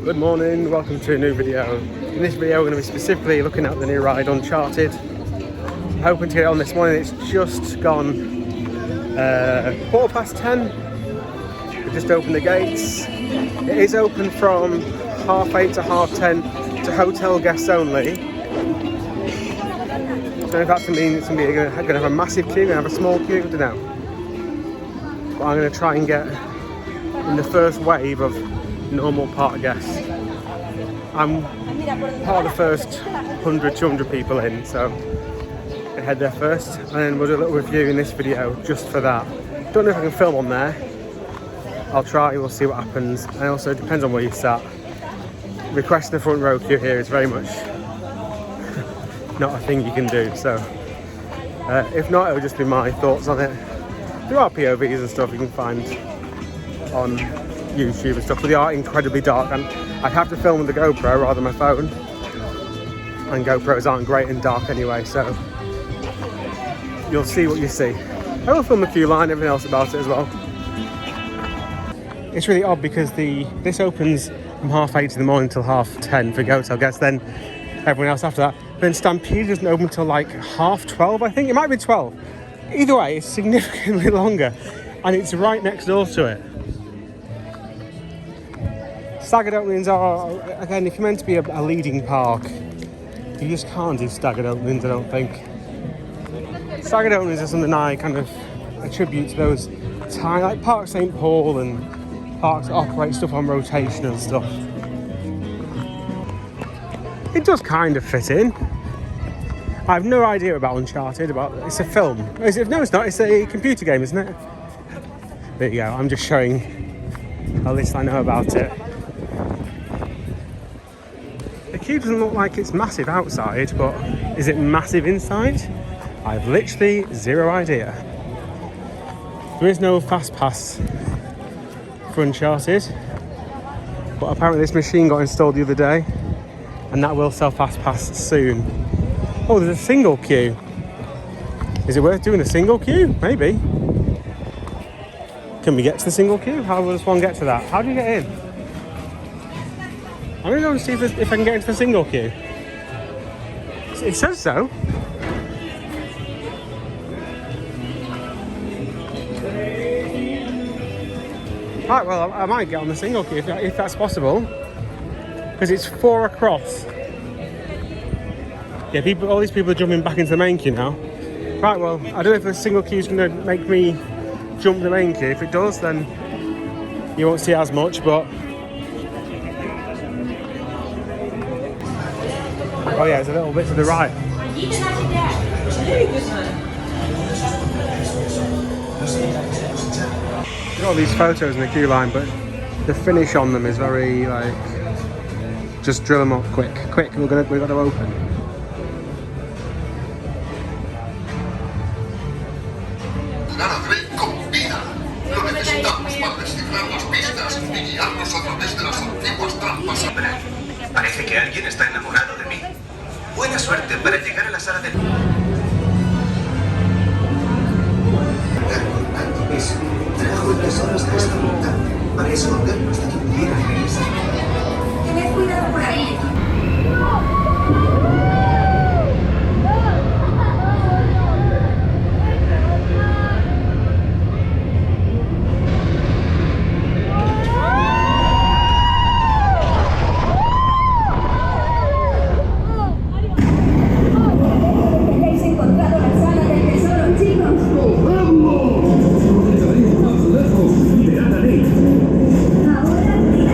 Good morning, welcome to a new video. In this video we're going to be specifically looking at the new ride Uncharted. I'm hoping to get it on this morning. It's just gone 10:15. We've just opened the gates. It is open from 8:30 to 10:30 to hotel guests only. I don't know if that's going to mean it's going to have a massive queue, going to have a small queue, I don't know. But I'm going to try and get in the first wave of normal park guests. I'm part of the first 100, 200 people in, so I head there first, and then we'll do a little review in this video just for that. Don't know if I can film on there. I'll try, we'll see what happens, and also it depends on where you sat. Requesting the front row queue here is very much not a thing you can do, so if not, it'll just be my thoughts on it. There are POVs and stuff you can find on YouTube and stuff, but they are incredibly dark, and I'd have to film with the GoPro rather than my phone, and GoPros aren't great in dark anyway, so you'll see what you see. I will film the queue line, everything else about it as well. It's really odd because this opens from 8:30 in the morning till 10:30 for hotel guests, then everyone else after that. Then Stampede doesn't open till like 12:30, I think. It might be 12. Either way, it's significantly longer, and it's right next door to it. Staggered openings are, again, if you're meant to be a leading park, you just can't do staggered openings, I don't think. Staggered openings are something I kind of attribute to those tiny, like Park St. Paul and parks that operate stuff on rotation and stuff. It does kind of fit in. I have no idea about Uncharted, it's a film. Is it? No, it's not, it's a computer game, isn't it? There you go, I'm just showing how little I know about it. The queue doesn't look like it's massive outside, but is it massive inside? I've literally zero idea. There is no fast pass for Uncharted, but apparently this machine got installed the other day, and that will sell fast pass soon. Oh, there's a single queue. Is it worth doing a single queue? Maybe. Can we get to the single queue? How does one get to that? How do you get in? I'm going to go and see if I can get into the single queue. It says so. Right, well, I might get on the single queue if that's possible. Because it's 4 across. Yeah, all these people are jumping back into the main queue now. Right, well, I don't know if the single queue is going to make me jump the main queue. If it does, then you won't see as much, but... Oh yeah, there's a little bit to the right. Got all these photos in the queue line, but the finish on them is very like, just drill them up quick, we've got to open. Parece que alguien está enamorado de mí. Buena suerte para llegar a la sala del... Trajo el tesoro hasta esta montaña para escondernos de quien pudiera regresar. Tened cuidado por ahí. Ahora mirad.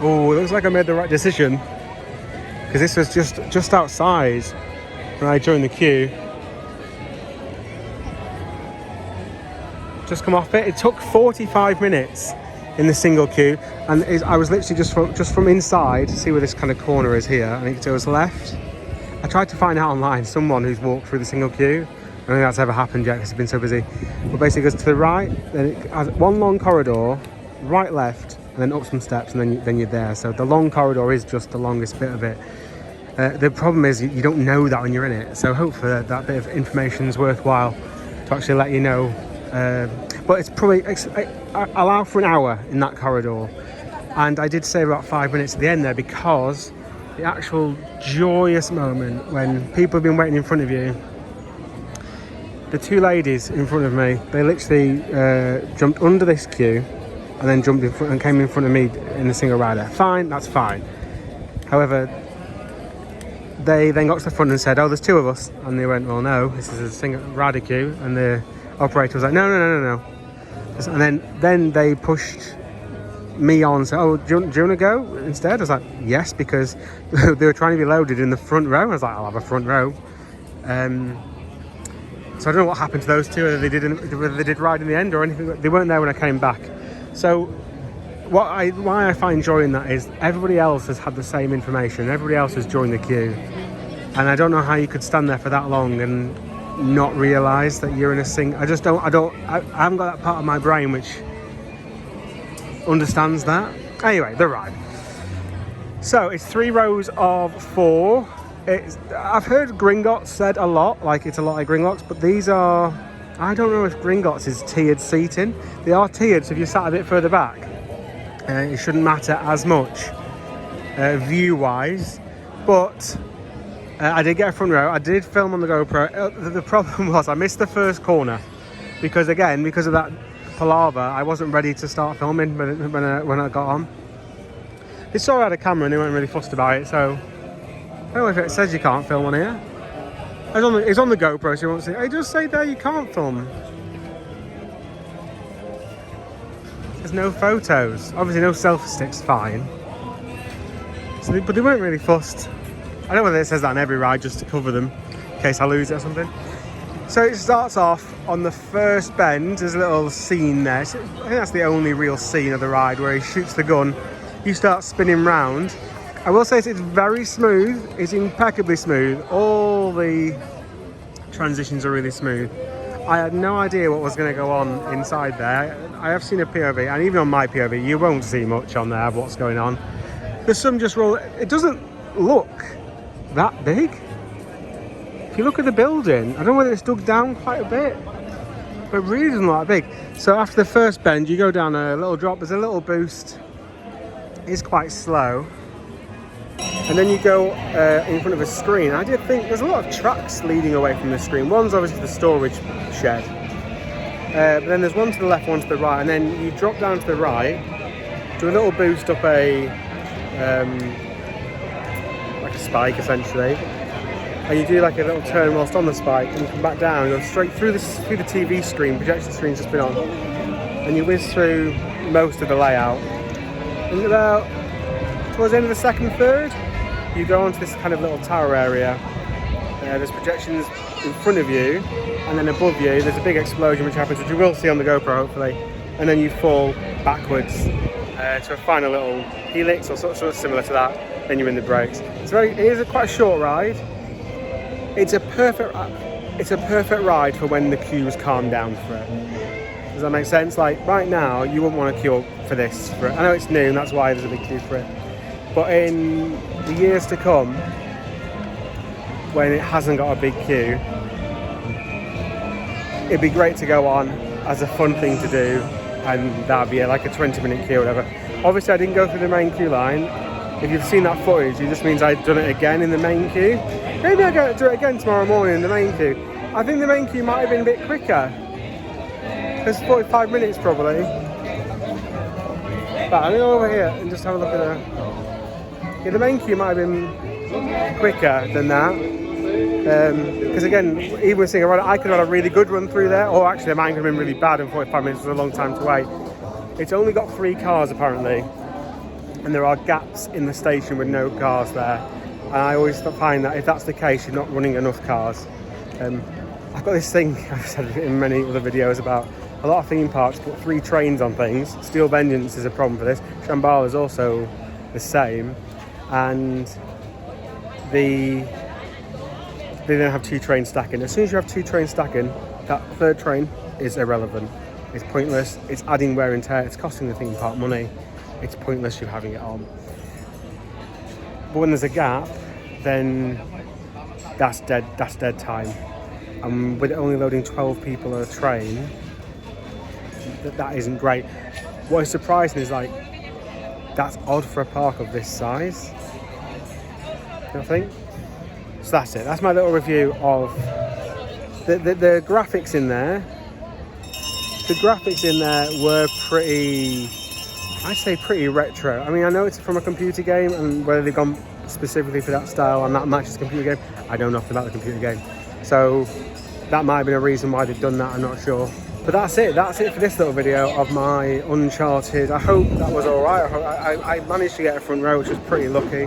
Oh, looks like I made the right decision, because this was just outside when I joined the queue. Just come off it. It took 45 minutes in the single queue, and I was literally just from inside. See where this kind of corner is here, and it goes left. I tried to find out online someone who's walked through the single queue. I don't think that's ever happened yet because it's been so busy. But basically, it goes to the right, then it has one long corridor, right, left, and then up some steps, and then you're there. So the long corridor is just the longest bit of it. The problem is you don't know that when you're in it. So hopefully that bit of information is worthwhile to actually let you know. But it's probably I allow for an hour in that corridor, and I did say about 5 minutes at the end there, because the actual joyous moment when people have been waiting in front of you. The two ladies in front of me, they literally jumped under this queue and then jumped in front and came in front of me in a single rider. Fine, that's fine. However, they then got to the front and said, "Oh, there's two of us," and they went, "Well, no, this is a single rider queue," and the operator was like, no. And then they pushed me on and said, "Oh, do you want to go instead?" I was like, "Yes," because they were trying to be loaded in the front row. I was like, "I'll have a front row." So I don't know what happened to those two, whether they did ride in the end or anything. They weren't there when I came back. So why I find joy in that is everybody else has had the same information. Everybody else has joined the queue, and I don't know how you could stand there for that long and not realise that you're in a sing. I haven't got that part of my brain which understands that. Anyway, the ride. So it's 3 rows of 4. I've heard Gringotts said a lot, like it's a lot like Gringotts, but these are, I don't know if Gringotts is tiered seating. They are tiered, so if you sat a bit further back, it shouldn't matter as much view-wise, but I did get a front row. I did film on the GoPro. The problem was I missed the first corner because of that palaver, I wasn't ready to start filming when I got on. They saw I had a camera and they weren't really fussed about it, so I don't know if it says you can't film on here. It's on the GoPro, so you won't see. It does say there you can't film. There's no photos. Obviously, no selfie sticks, fine. So but they weren't really fussed. I don't know whether it says that on every ride just to cover them in case I lose it or something. So it starts off on the first bend. There's a little scene there. So I think that's the only real scene of the ride where he shoots the gun. You start spinning round. I will say it's very smooth. It's impeccably smooth. All the transitions are really smooth. I had no idea what was going to go on inside there. I have seen a POV, and even on my POV, you won't see much on there of what's going on. There's some just roll. It doesn't look that big. If you look at the building, I don't know whether it's dug down quite a bit, but it really doesn't look that big. So after the first bend, you go down a little drop. There's a little boost. It's quite slow. And then you go in front of a screen. I did think there's a lot of tracks leading away from the screen. One's obviously the storage shed. But then there's one to the left, one to the right. And then you drop down to the right, do a little boost up like a spike essentially. And you do like a little turn whilst on the spike, and you come back down, you go straight through the TV screen, projection screen's just been on. And you whiz through most of the layout. And about towards the end of the second third, you go onto this kind of little tower area. There's projections in front of you, and then above you there's a big explosion which happens, which you will see on the GoPro hopefully, and then you fall backwards to a final little helix or sort of similar to that. Then you're in the brakes. It is quite a short ride. It's a perfect ride for when the queues calm down for it. Does that make sense? Like right now, you wouldn't want to queue up for this. I know it's noon, that's why there's a big queue for it. But in the years to come, when it hasn't got a big queue, it'd be great to go on as a fun thing to do, and that'd be like a 20-minute queue or whatever. Obviously, I didn't go through the main queue line. If you've seen that footage, it just means I've done it again in the main queue. Maybe I'll do it again tomorrow morning in the main queue. I think the main queue might have been a bit quicker. It's 45 minutes probably. But I'm going to go over here and just have a look at the... Yeah, the main queue might have been quicker than that. Because again, even seeing I could have had a really good run through there, or actually mine could have been really bad and 45 minutes was a long time to wait. It's only got 3 cars apparently, and there are gaps in the station with no cars there. And I always find that if that's the case, you're not running enough cars. I've got this thing, I've said it in many other videos, about a lot of theme parks put 3 trains on things. Steel Vengeance is a problem for this. Shambhala is also the same. And they then have 2 trains stacking. As soon as you have 2 trains stacking, that 3rd train is irrelevant. It's pointless. It's adding wear and tear. It's costing the theme park money. It's pointless you having it on. But when there's a gap, then that's dead time. And with it only loading 12 people on a train, that isn't great. What is surprising is like, that's odd for a park of this size. I think. So that's it. That's my little review of the graphics in there. The graphics in there were pretty, I'd say pretty retro. I mean, I know it's from a computer game, and whether they've gone specifically for that style and that matches the computer game, I don't know nothing about the computer game. So that might have been a reason why they've done that, I'm not sure. But that's it for this little video of my Uncharted. I hope that was alright. I managed to get a front row, which was pretty lucky.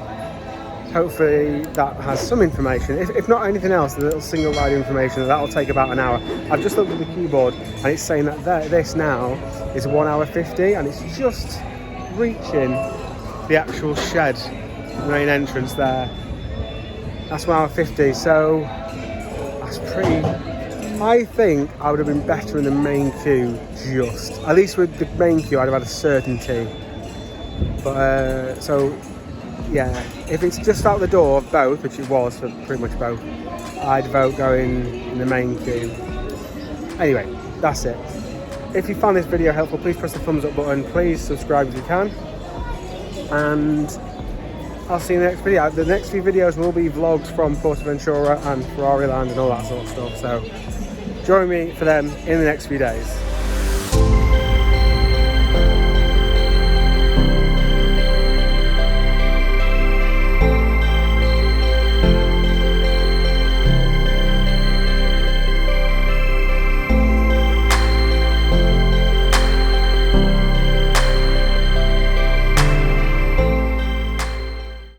Hopefully that has some information. If not anything else, the little single ride information, that'll take about an hour. I've just looked at the keyboard and it's saying that this now is 1 hour 50, and it's just reaching the actual shed, main entrance there. That's 1 hour 50, so that's pretty... I think I would have been better in the main queue, at least with the main queue I'd have had a certainty. But so yeah, if it's just out the door of both, which it was for pretty much both, I'd vote going in the main queue. Anyway, that's it. If you found this video helpful, please press the thumbs up button, please subscribe if you can, and I'll see you in the next video. The next few videos will be vlogs from Aventura and Ferrari Land and all that sort of stuff, so join me for them in the next few days.